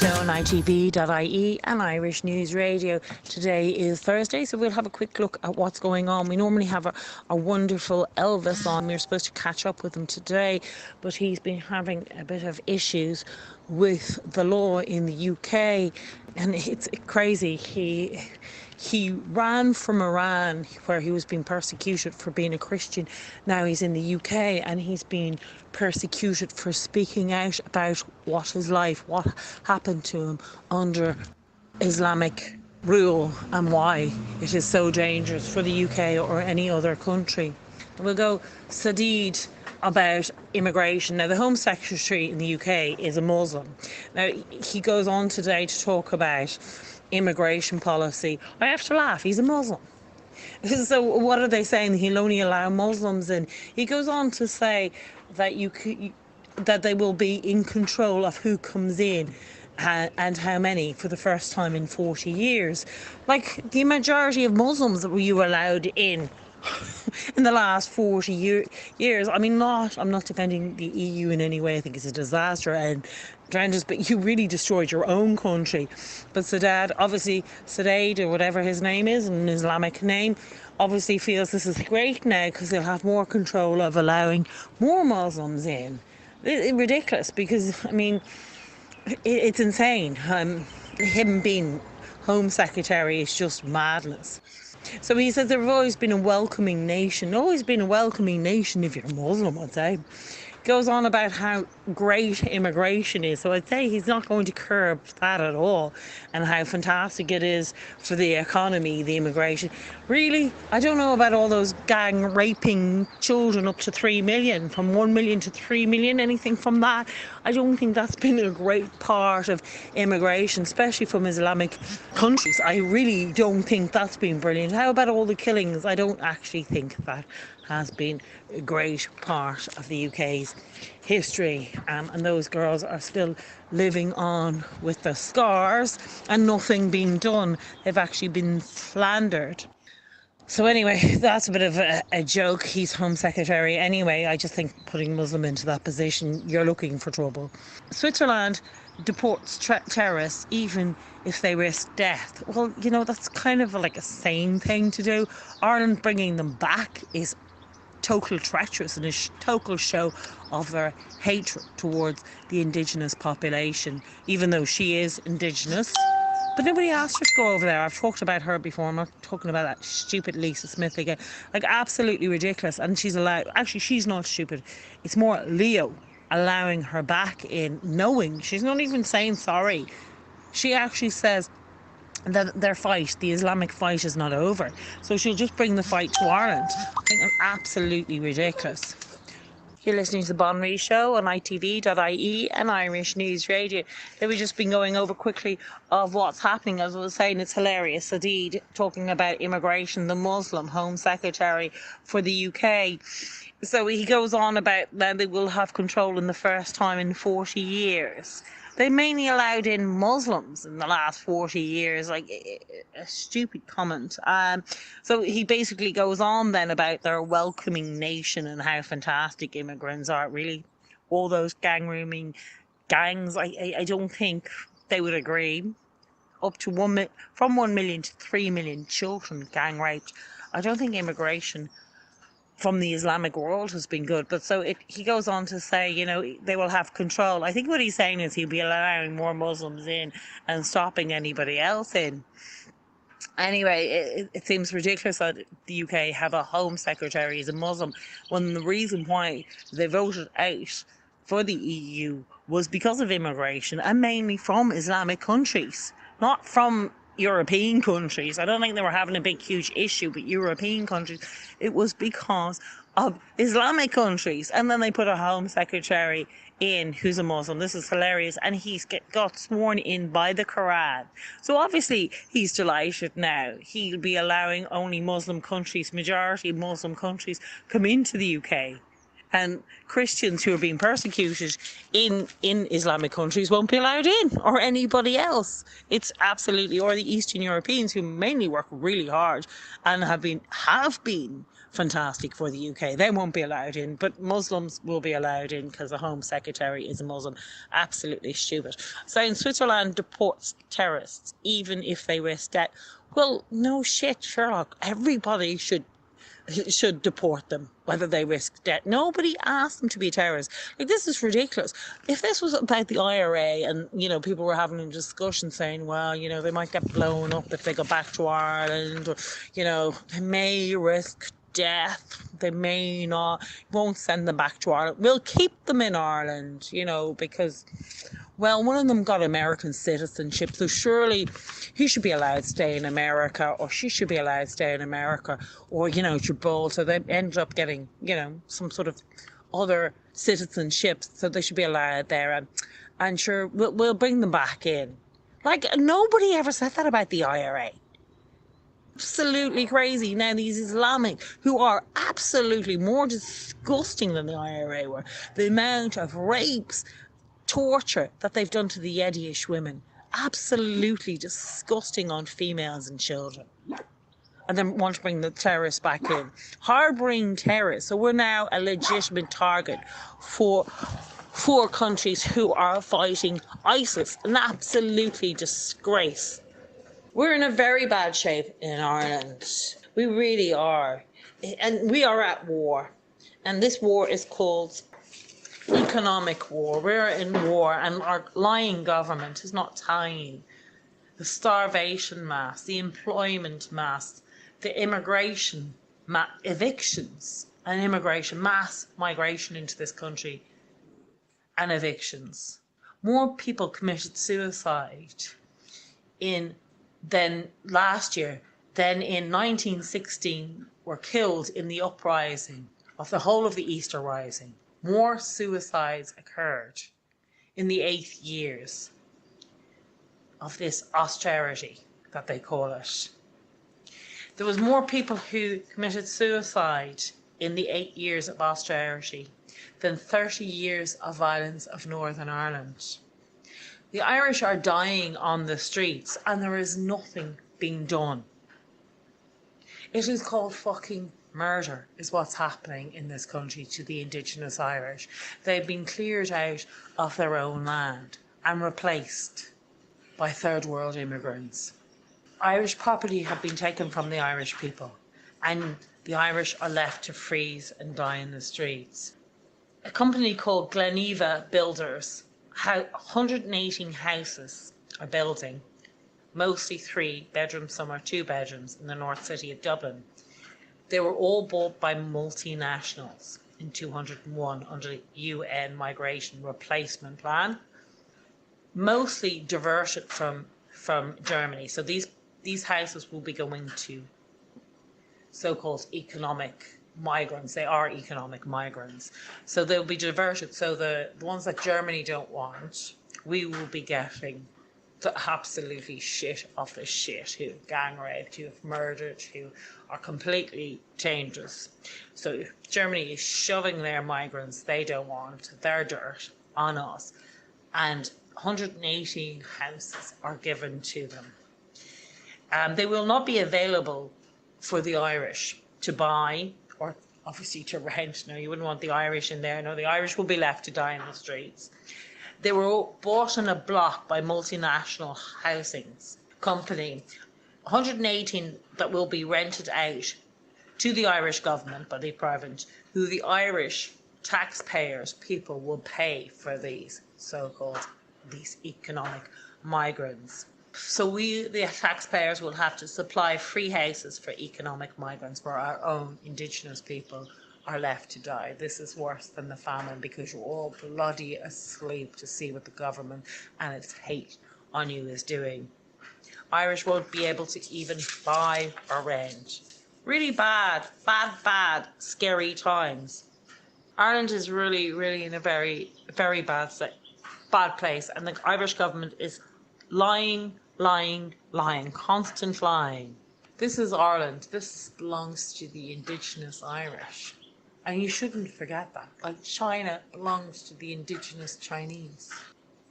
Show on ITV.ie and Irish News Radio. Today is Thursday, so we'll have a quick look at what's going on. We normally have a wonderful Elvis on. We were supposed to catch up with him today, but he's been having a bit of issues with the law in the UK, and it's crazy. He ran from Iran, where he was being persecuted for being a Christian. Now he's in the UK and he's been persecuted for speaking out about what his life, what happened to him under Islamic rule and why it is so dangerous for the UK or any other country. We'll go Sajid about immigration. Now, the Home Secretary in the UK is a Muslim. Now, he goes on today to talk about immigration policy. I have to laugh, he's a Muslim. So what are they saying? He'll only allow Muslims in. He goes on to say that that they will be in control of who comes in and how many for the first time in 40 years. Like, the majority of Muslims that were you allowed in the last 40 years. I mean, I'm not defending the EU in any way. I think it's a disaster and horrendous, but you really destroyed your own country. But Sajid, or whatever his name is, an Islamic name, obviously feels this is great now because they'll have more control of allowing more Muslims in. It's ridiculous because, I mean, it's insane. Him being Home Secretary is just madness. So he says they've always been a welcoming nation. Always been a welcoming nation if you're Muslim, I'd say. Goes on about how great immigration is. So I'd say he's not going to curb that at all, and how fantastic it is for the economy, the immigration. Really, I don't know about all those gang raping children up to 3 million, from 1 million to 3 million, anything from that. I don't think that's been a great part of immigration, especially from Islamic countries. I really don't think that's been brilliant. How about all the killings? I don't actually think that has been a great part of the UK's history, and those girls are still living on with the scars and nothing being done. They've actually been slandered. So anyway, that's a bit of a joke. He's Home Secretary anyway. I just think putting Muslim into that position, you're looking for trouble. Switzerland deports terrorists even if they risk death. Well, you know, that's kind of like a sane thing to do. Ireland bringing them back is total treacherous and a total show of their hatred towards the indigenous population, even though she is indigenous. But nobody asked her to go over there. I've talked about her before. I'm not talking about that stupid Lisa Smith again. Like, absolutely ridiculous. And she's allowed, actually she's not stupid, it's more Leo allowing her back in, knowing she's not even saying sorry. She actually says that their fight, the Islamic fight, is not over. So she'll just bring the fight to Ireland. I think it's absolutely ridiculous. You're listening to the Bon Ree Show on ITV.ie and Irish News Radio. We've just been going over quickly of what's happening. As I was saying, it's hilarious. Sajid talking about immigration, the Muslim Home Secretary for the UK. So he goes on about that they will have control in the first time in 40 years. They mainly allowed in Muslims in the last 40 years, like a stupid comment. So he basically goes on then about their welcoming nation and how fantastic immigrants are. Really, all those gang-rooming gangs, I don't think they would agree. Up to from 1 million to 3 million children gang raped. I don't think immigration from the Islamic world has been good. But he goes on to say, you know, they will have control. I think what he's saying is he'll be allowing more Muslims in and stopping anybody else in. Anyway, it seems ridiculous that the UK have a Home Secretary as a Muslim, when the reason why they voted out for the EU was because of immigration, and mainly from Islamic countries, not from European countries. I don't think they were having a big huge issue with European countries. It was because of Islamic countries. And then they put a Home Secretary in who's a Muslim. This is hilarious. And he's got sworn in by the Koran. So obviously he's delighted now. He'll be allowing only Muslim countries, majority Muslim countries, come into the UK. And Christians who are being persecuted in Islamic countries won't be allowed in, or anybody else. It's absolutely, or the Eastern Europeans who mainly work really hard and have been fantastic for the UK. They won't be allowed in, but Muslims will be allowed in because the Home Secretary is a Muslim. Absolutely stupid. Saying Switzerland deports terrorists even if they risk death. Well, no shit, Sherlock. Everybody should deport them, whether they risk death. Nobody asked them to be terrorists. Like, this is ridiculous. If this was about the IRA and, you know, people were having a discussion saying, well, you know, they might get blown up if they go back to Ireland, or, you know, they may risk death, they may not, won't send them back to Ireland. We'll keep them in Ireland, you know, because, well, one of them got American citizenship, so surely he should be allowed to stay in America, or she should be allowed to stay in America, or, you know, Gibraltar. They ended up getting, you know, some sort of other citizenship, so they should be allowed there. And sure, we'll bring them back in. Like, nobody ever said that about the IRA. Absolutely crazy. Now, these Islamic, who are absolutely more disgusting than the IRA were, the amount of rapes, torture that they've done to the Yiddish women, absolutely disgusting on females and children. And then want to bring the terrorists back in. Harbouring terrorists. So we're now a legitimate target for countries who are fighting ISIS. An absolutely disgrace. We're in a very bad shape in Ireland. We really are. And we are at war. And this war is called economic war. We're in war, and our lying government is not tying the starvation mass, the employment mass, the immigration evictions, and immigration, mass migration into this country, and evictions. More people committed suicide than last year than in 1916 were killed in the uprising of the whole of the Easter Rising. More suicides occurred in the 8 years of this austerity that they call it. There was more people who committed suicide in the 8 years of austerity than 30 years of violence of Northern Ireland. The Irish are dying on the streets and there is nothing being done. It is called fucking murder is what's happening in this country to the Indigenous Irish. They've been cleared out of their own land and replaced by third world immigrants. Irish property have been taken from the Irish people, and the Irish are left to freeze and die in the streets. A company called Gleneva Builders, 118 houses are building, mostly 3 bedrooms, some are 2 bedrooms, in the north city of Dublin. They were all bought by multinationals in 2001 under the UN Migration Replacement Plan, mostly diverted from Germany. So these houses will be going to so-called economic migrants. They are economic migrants. So they'll be diverted. So the ones that Germany don't want, we will be getting the absolutely shit of the shit, who have gang raped, who have murdered, who are completely dangerous. So Germany is shoving their migrants they don't want, their dirt, on us. And 118 houses are given to them. They will not be available for the Irish to buy, or obviously to rent. No, you wouldn't want the Irish in there. No, the Irish will be left to die in the streets. They were bought in a block by multinational housing company. 118 that will be rented out to the Irish government by the private, who the Irish taxpayers, people, will pay for these so-called, these economic migrants. So we, the taxpayers, will have to supply free houses for economic migrants, where our own Indigenous people are left to die. This is worse than the famine, because you're all bloody asleep to see what the government and its hate on you is doing. Irish won't be able to even buy or rent. Really bad, scary times. Ireland is really in a very bad place, and the Irish government is lying, constant lying. This is Ireland. This belongs to the Indigenous Irish. And you shouldn't forget that. Like, China belongs to the Indigenous Chinese.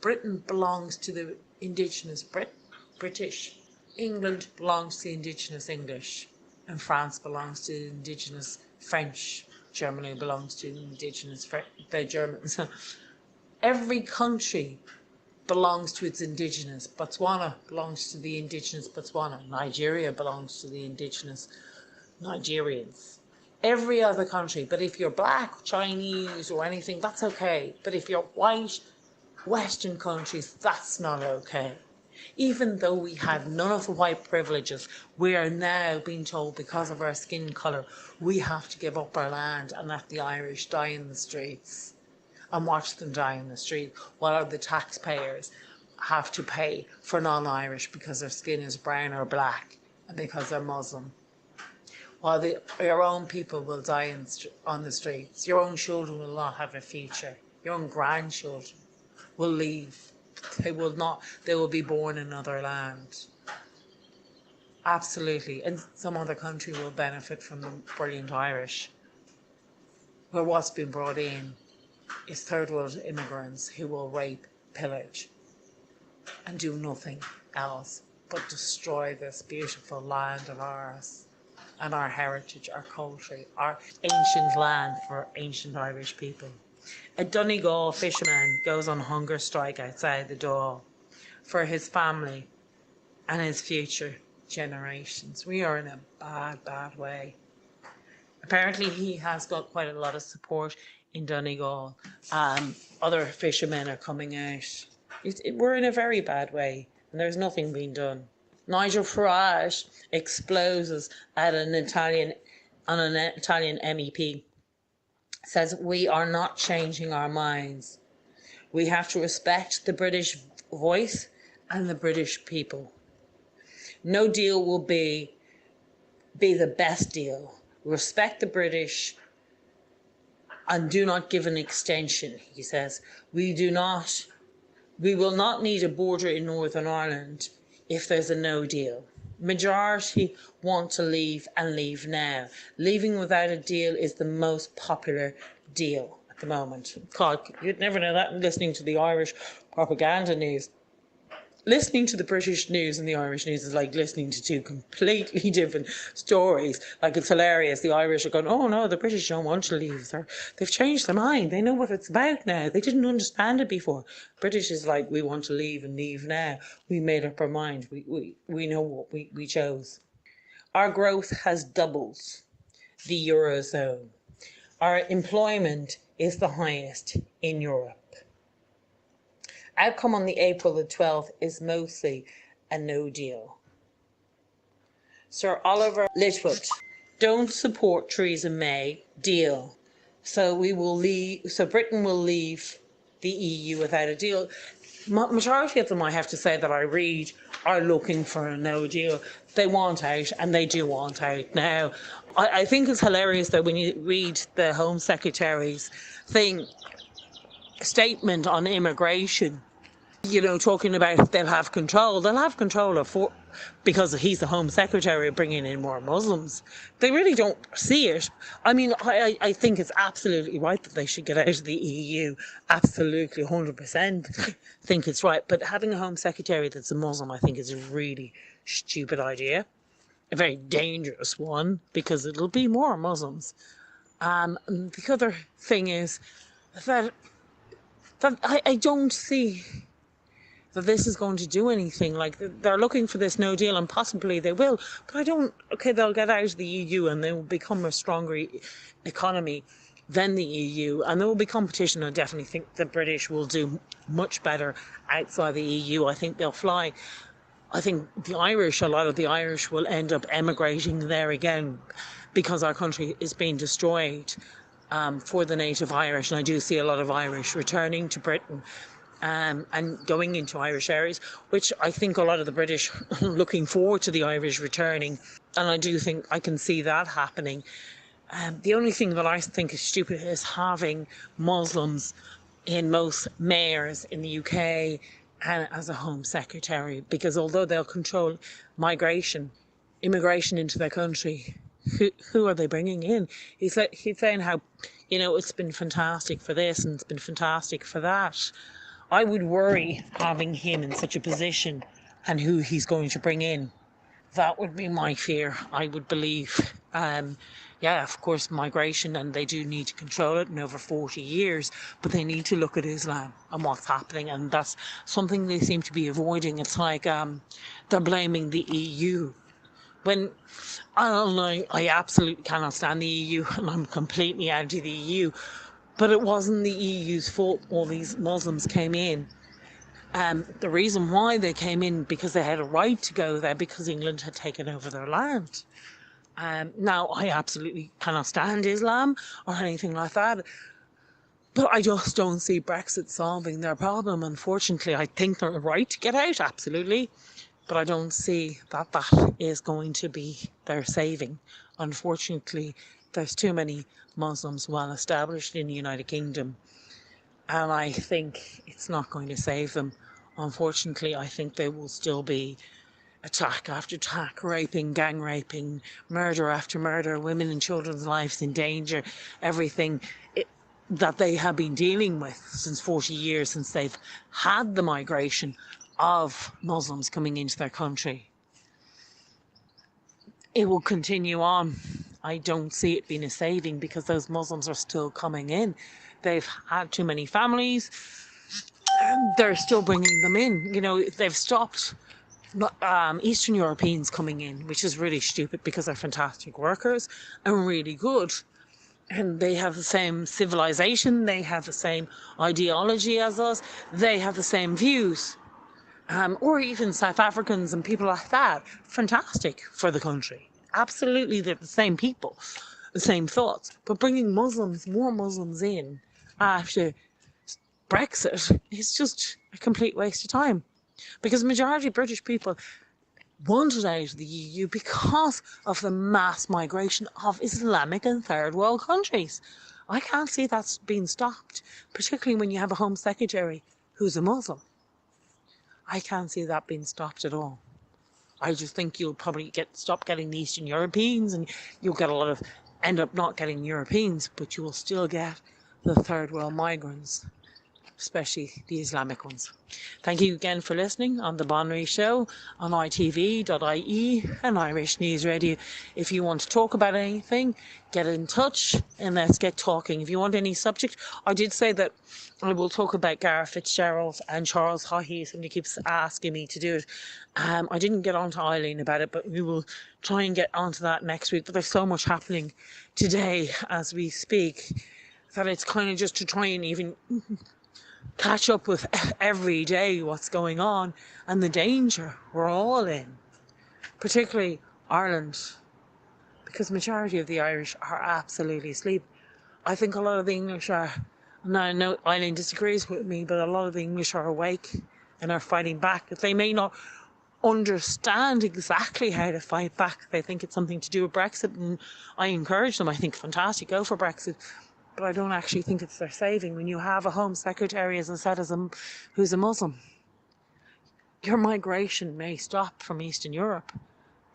Britain belongs to the Indigenous British. England belongs to the Indigenous English. and France belongs to the indigenous French. Germany belongs to the indigenous the Germans. Every country belongs to its indigenous. Botswana belongs to the indigenous Botswana. Nigeria belongs to the indigenous Nigerians. Every other country. But if you're black, Chinese, or anything, that's okay. But if you're white, Western countries, that's not okay. Even though we had none of the white privileges, we are now being told because of our skin colour, we have to give up our land and let the Irish die in the streets and watch them die in the street, while the taxpayers have to pay for non-Irish because their skin is brown or black and because they're Muslim. While your own people will die on the streets, your own children will not have a future, your own grandchildren will leave. They will not, they will be born in another land. Absolutely. And some other country will benefit from the brilliant Irish. Where what's been brought in is third world immigrants who will rape, pillage, and do nothing else but destroy this beautiful land of ours and our heritage, our culture, our ancient land for ancient Irish people. A Donegal fisherman goes on hunger strike outside the door for his family and his future generations. We are in a bad, bad way. Apparently he has got quite a lot of support in Donegal. Other fishermen are coming out. We're in a very bad way and there's nothing being done. Nigel Farage explodes at an Italian MEP. Says we are not changing our minds. We have to respect the British voice and the British people. No deal will be the best deal. Respect the British and do not give an extension, he says. We will not need a border in Northern Ireland if there's a no deal. Majority want to leave and leave now. Leaving without a deal is the most popular deal at the moment. God, you'd never know that listening to the Irish propaganda news. Listening to the British news and the Irish news is like listening to two completely different stories. Like, it's hilarious. The Irish are going, oh no, the British don't want to leave. They've changed their mind. They know what it's about now. They didn't understand it before. British is like, we want to leave and leave now. We made up our mind. We know what we chose. Our growth has doubled the Eurozone. Our employment is the highest in Europe. Outcome on the April the 12th is mostly a no deal. Sir Oliver Litwood, don't support Treason May, deal. So Britain will leave the EU without a deal. Majority of them, I have to say, that I read are looking for a no deal. They want out, and they do want out now. I think it's hilarious that when you read the Home Secretary's statement on immigration, talking about they'll have control of because he's the Home Secretary, bringing in more Muslims. They really don't see it. I mean, I think it's absolutely right that they should get out of the EU. Absolutely, 100% think it's right. But having a Home Secretary that's a Muslim, I think, is a really stupid idea. A very dangerous one, because it'll be more Muslims. The other thing is that I don't see that this is going to do anything. Like, they're looking for this no deal, and possibly they will, but they'll get out of the EU and they will become a stronger economy than the EU, and there will be competition. I definitely think the British will do much better outside the EU. I think they'll fly. I think a lot of the Irish will end up emigrating there again, because our country is being destroyed for the native Irish, and I do see a lot of Irish returning to Britain and going into Irish areas, which I think a lot of the British are looking forward to the Irish returning, and I do think I can see that happening. The only thing that I think is stupid is having Muslims in most mayors in the UK and as a Home Secretary, because although they'll control immigration into their country, who are they bringing in? He's saying how, it's been fantastic for this and it's been fantastic for that. I would worry having him in such a position and who he's going to bring in. That would be my fear, I would believe. Yeah, of course, migration, and they do need to control it in over 40 years, but they need to look at Islam and what's happening, and that's something they seem to be avoiding. It's like they're blaming the EU. When I don't know, I absolutely cannot stand the EU, and I'm completely anti the EU, but it wasn't the EU's fault all these Muslims came in. The reason why they came in, because they had a right to go there, because England had taken over their land. Now, I absolutely cannot stand Islam or anything like that, but I just don't see Brexit solving their problem. Unfortunately, I think they're right to get out, absolutely, but I don't see that that is going to be their saving. Unfortunately, there's too many Muslims well established in the United Kingdom, and I think it's not going to save them. Unfortunately, I think they will still be attack after attack, raping, gang raping, murder after murder, women and children's lives in danger, everything that they have been dealing with since 40 years, since they've had the migration of Muslims coming into their country. It will continue on. I don't see it being a saving, because those Muslims are still coming in. They've had too many families. They're still bringing them in. You know, they've stopped Eastern Europeans coming in, which is really stupid, because they're fantastic workers and really good. And they have the same civilization, they have the same ideology as us, they have the same views. Or even South Africans and people like that. Fantastic for the country. Absolutely, they're the same people, the same thoughts. But bringing Muslims, more Muslims in after Brexit is just a complete waste of time, because the majority of British people wanted out of the EU because of the mass migration of Islamic and third world countries. I can't see that's being stopped, particularly when you have a Home Secretary who's a Muslim. I can't see that being stopped at all. I just think you'll probably stop getting the Eastern Europeans, and you'll get end up not getting Europeans, but you will still get the third world migrants, especially the Islamic ones. Thank you again for listening on The Bonnery Show on itv.ie and Irish News Radio. If you want to talk about anything, get in touch and let's get talking. If you want any subject, I did say that I will talk about Gareth Fitzgerald and Charles Haughey. Somebody keeps asking me to do it. I didn't get on to Eileen about it, but we will try and get onto that next week. But there's so much happening today as we speak that it's kind of just to try and even catch up with every day what's going on and the danger we're all in, particularly Ireland, because the majority of the Irish are absolutely asleep. I think a lot of the English are, and I know Eileen disagrees with me, but a lot of the English are awake and are fighting back. They may not understand exactly how to fight back. They think it's something to do with Brexit, and I encourage them. I think fantastic, go for Brexit. But I don't actually think it's their saving. When you have a Home Secretary, as I said, who's a Muslim, your migration may stop from Eastern Europe,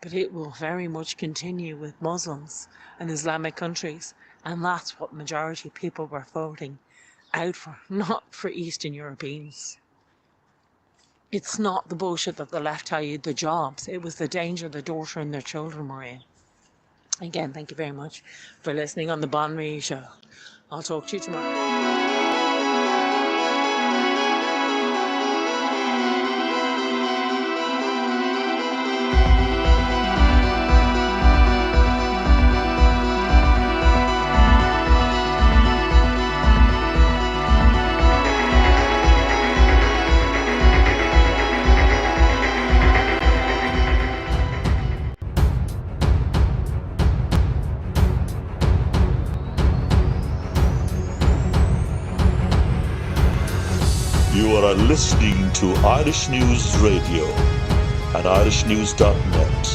but it will very much continue with Muslims and Islamic countries. And that's what majority of people were voting out for, not for Eastern Europeans. It's not the bullshit that the left tell you, the jobs. It was the danger their daughter and their children were in. Again, thank you very much for listening on The Bonnery Show. I'll talk to you tomorrow. You are listening to Irish News Radio at irishnews.net.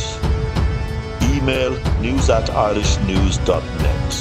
Email news@irishnews.net.